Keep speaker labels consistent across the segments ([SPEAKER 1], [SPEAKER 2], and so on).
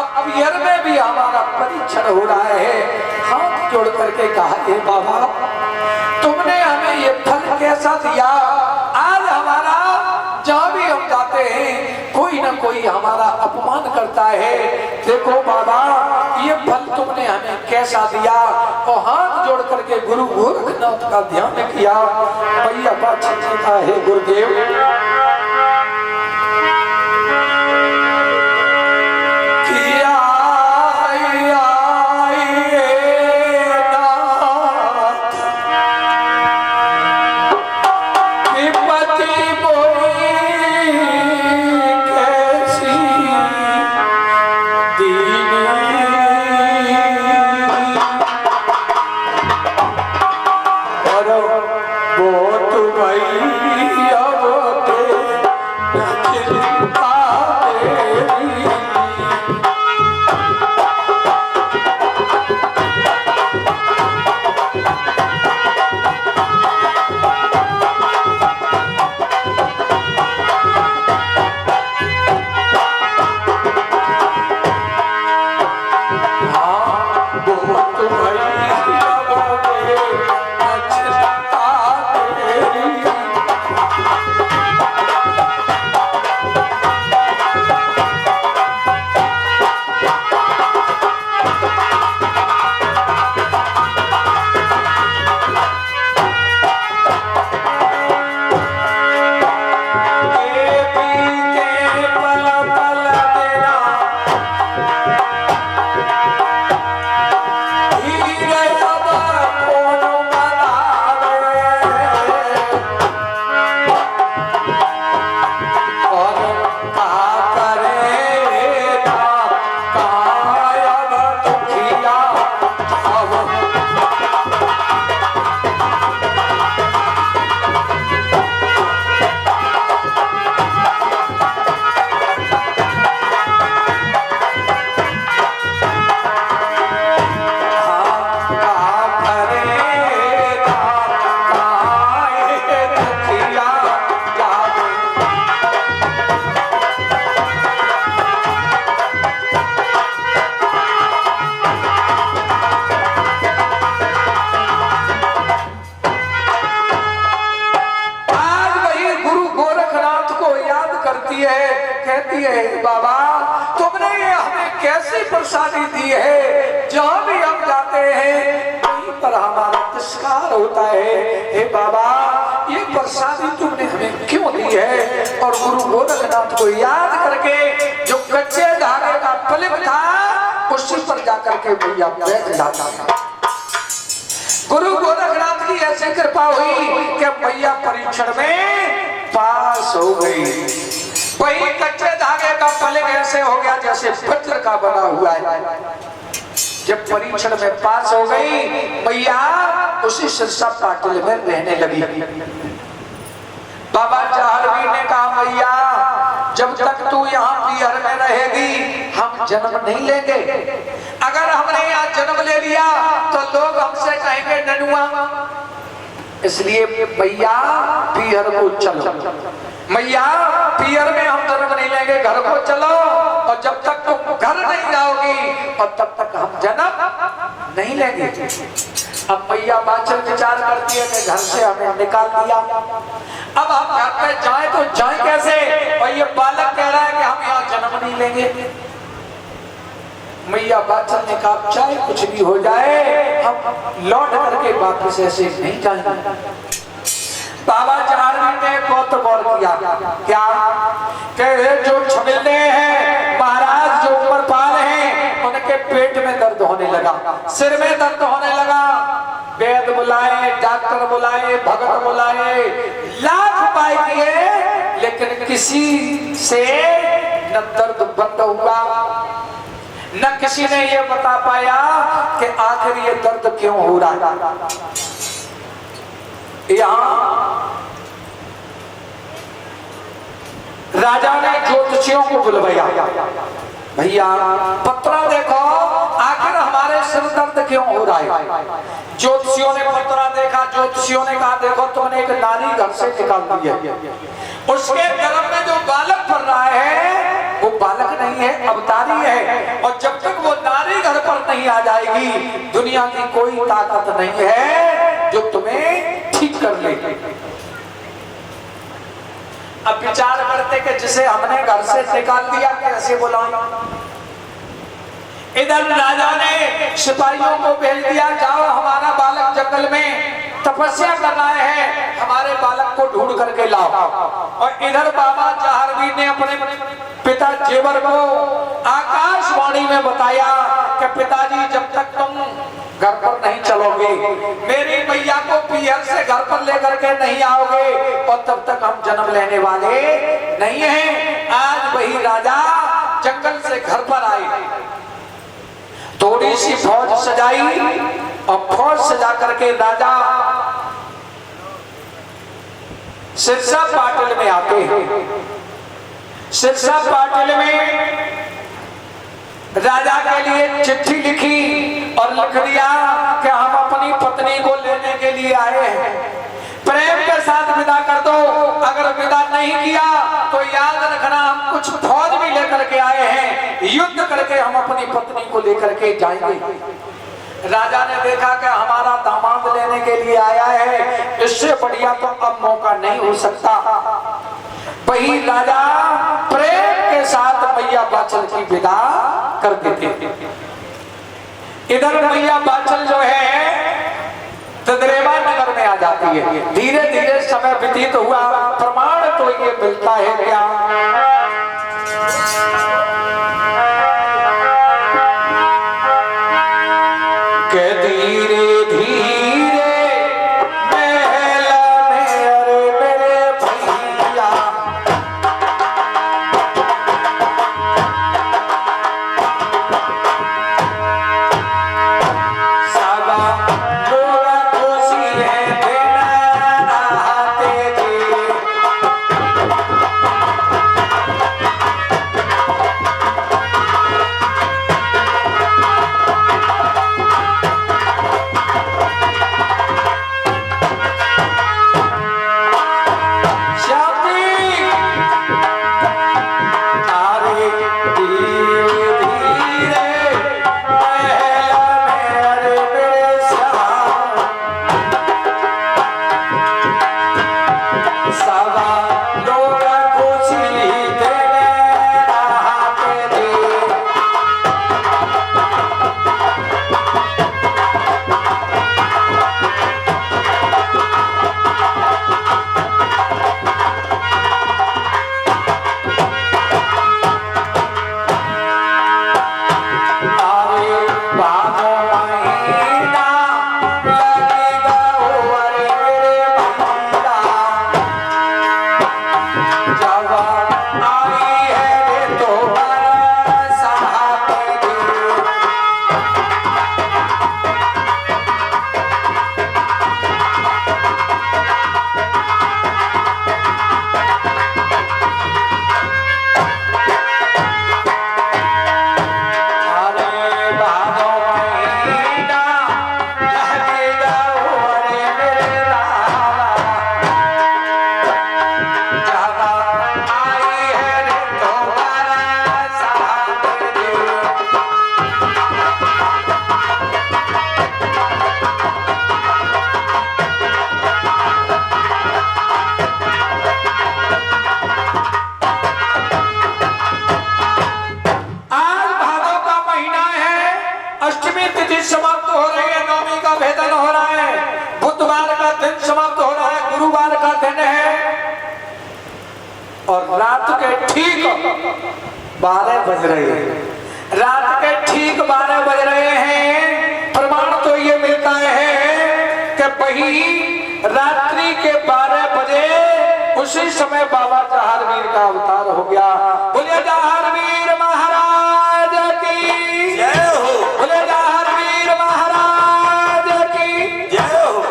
[SPEAKER 1] अब पियर में भी हमारा परीक्षण हो रहा है। हाथ जोड़ करके कहा, हे बाबा तुमने हमें ये फल कैसा दिया? आज हमारा जहाँ भी हम जाते हैं कोई ना कोई हमारा अपमान करता है। देखो बाबा ये फल तुमने हमें कैसा दिया? और हाथ जोड़ करके गुरु गोरखनाथ का ध्यान किया। भैया बात का है गुरुदेव बाबा तुमने ये हमें कैसी प्रसादी दी है? जहाँ भी हम जाते हैं वहीं पर हमारा तिरस्कार होता है। हे बाबा ये प्रसादी तुमने हमें क्यों दी है? और गुरु गोरखनाथ को याद करके जो कच्चे धागे का फलित था उसी पर जाकर के भैया बैठ जाता था। गुरु गोरखनाथ की ऐसी कृपा हुई कि भैया परीक्षण में पास हो गई। वही कच्चे धागे का फलित ऐसे हो गया जैसे वज्र का बना हुआ है। जब परीक्षण में पास हो गई भैया उसी सिरसा पाटिल में रहने लगी। बाबा जाहरवीर ने कहा भैया जब तक तू यहाँ पियर में रहेगी हम जन्म नहीं लेंगे। अगर हमने यहाँ जन्म ले लिया तो लोग हमसे कहेंगे ननुआ, इसलिए भैया पियर को चलो। मैया पियर में हम जन्म नहीं लेंगे, घर को चलो। और जब तक तुम घर नहीं जाओगी और तब तक हम जन्म नहीं लेंगे। अब मैया बाचल विचार करती है कि घर से हमें निकाल दिया, अब हम घर पे जाए तो जाए कैसे? और ये बालक कह रहा है कि हम यहाँ जन्म नहीं लेंगे। मैया बाचल ने कहा चाहे कुछ भी हो जाए हम लौट करके वापस ऐसे नहीं जाएंगे। बाबा जाहरवीर ने बहुत गौर किया क्या कि जो छबिलने हैं महाराज जो ऊपर पाल हैं उनके पेट में दर्द होने लगा, सिर में दर्द होने लगा। वैद बुलाए, डॉक्टर बुलाए, भगत बुलाए, लाख उपाय किए लेकिन किसी से न दर्द बंद हुआ, न किसी ने ये बता पाया कि आखिर ये दर्द क्यों हो रहा है। यहाँ राजा ने ज्योतिषियों को बुलवाया, भैया पत्रा देखो आखिर हमारे सिर दर्द क्यों हो रहा है। ज्योतिषियों ने पत्रा देखा, ज्योतिषियों ने कहा देखो तुमने एक नारी घर से निकाल दी है, उसके गर्भ में जो बालक पड़ रहा है वो बालक नहीं है, अवतारी है। और जब तक वो नारी घर पर नहीं आ जाएगी, दुनिया की कोई ताकत नहीं है जो तुम्हें ठीक कर ले। अब विचार करते कि जिसे हमने घर से निकाल दिया कैसे बुलाऊं। इधर राजा ने सिपाहियों को भेज दिया, जाओ हमारा बालक जंगल में तपस्या कर रहा है, हमारे बालक को ढूंढ करके लाओ। और इधर बाबा जहारवीर ने अपने पिता जेवर को आकाशवाणी में बताया कि पिताजी जब तक तुम घर पर नहीं चलोगे, मेरी मैया को पीहर से घर पर लेकर के नहीं आओगे, और तब तक हम जन्म लेने वाले नहीं हैं। आज वही राजा जंगल से घर पर आए, थोड़ी सी फौज सजाई, और फौज सजा करके राजा सिरसा पाटिल में आते हैं। सिरसा पाटिल में राजा के लिए चिट्ठी लिखी और लिख दिया कि हम अपनी पत्नी को लेने के लिए आए हैं, प्रेम के साथ विदा कर दो। अगर विदा नहीं किया तो याद रखना हम कुछ फौज भी लेकर के आए हैं, युद्ध करके हम अपनी पत्नी को लेकर के जाएंगे। राजा ने देखा कि हमारा दामाद लेने के लिए आया है, इससे बढ़िया तो अब मौका नहीं हो सकता। वही राजा प्रेम के साथ मैया बाचल की विदा कर देते। इधर मैया बाचल जो है तद्रेवा नगर में आ जाती है। धीरे धीरे समय व्यतीत हुआ, प्रमाण तो ये मिलता है क्या के धीरे धीरे महल में, अरे मेरे भैया सादा लोड़ा खुशी है देना आते जी। समाप्त हो रही है, नवमी का भेदन हो रहा है, बुधवार का दिन समाप्त हो रहा है, गुरुवार का दिन है, और रात के ठीक 12 बज रहे हैं। रात के ठीक 12 बज रहे हैं। प्रमाण तो ये मिलता है कि वही रात्रि के 12 बजे उसी समय बाबा जहारवीर का अवतार हो गया। बोले जहारवीर महाराज की जय हो। बोले जहारवीर महाराज की जय हो।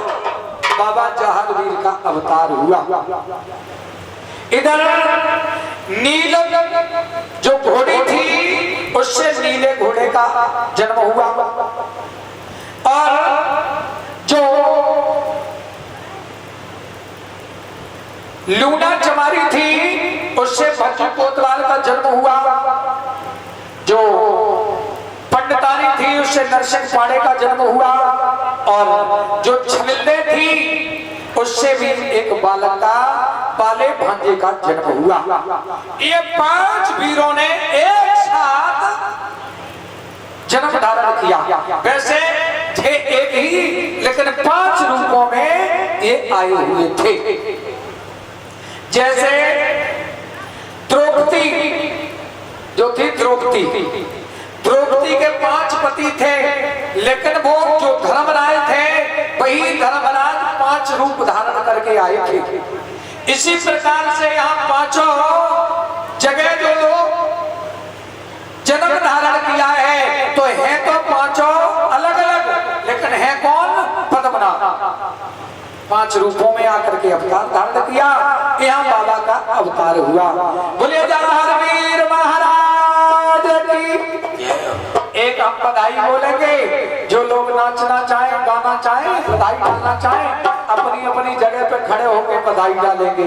[SPEAKER 1] बाबा जहारवीर का अवतार हुआ। इधर नीलम जो घोड़ी थी उससे नीले घोड़े का जन्म हुआ, और जो लूना चमारी थी उससे भज्जू कोतवाल का जन्म हुआ। जो पंडितानी थी उससे नरसिंह पाड़े का जन्म हुआ, और जो छमिंदे थी उससे भी एक बालक का बाले भांजे का जन्म हुआ। ये 5 वीरों ने एक साथ जन्म धारण किया। वैसे थे एक ही, लेकिन 5 रूपों में ये आए हुए थे। जैसे द्रौपदी जो थी, द्रौपदी के 5 पति थे, लेकिन वो जो धर्मराज थे वही धर्मराज 5 रूप धारण करके आए थे। इसी प्रकार से यहाँ 5 जगह जो जन्म धारण किया है, तो है तो 5 अलग अलग, लेकिन है कौन? पद्मनाभ। 5 रूपों में आकर के अवतार धारण किया। यहाँ बाबा का अवतार हुआ। बोले जवाहर वीर महाराज की। एक हम बधाई बोलेंगे, जो लोग नाचना चाहें, गाना चाहें, बधाई डालना चाहें, अपनी अपनी जगह पे खड़े होकर बधाई डालेंगे।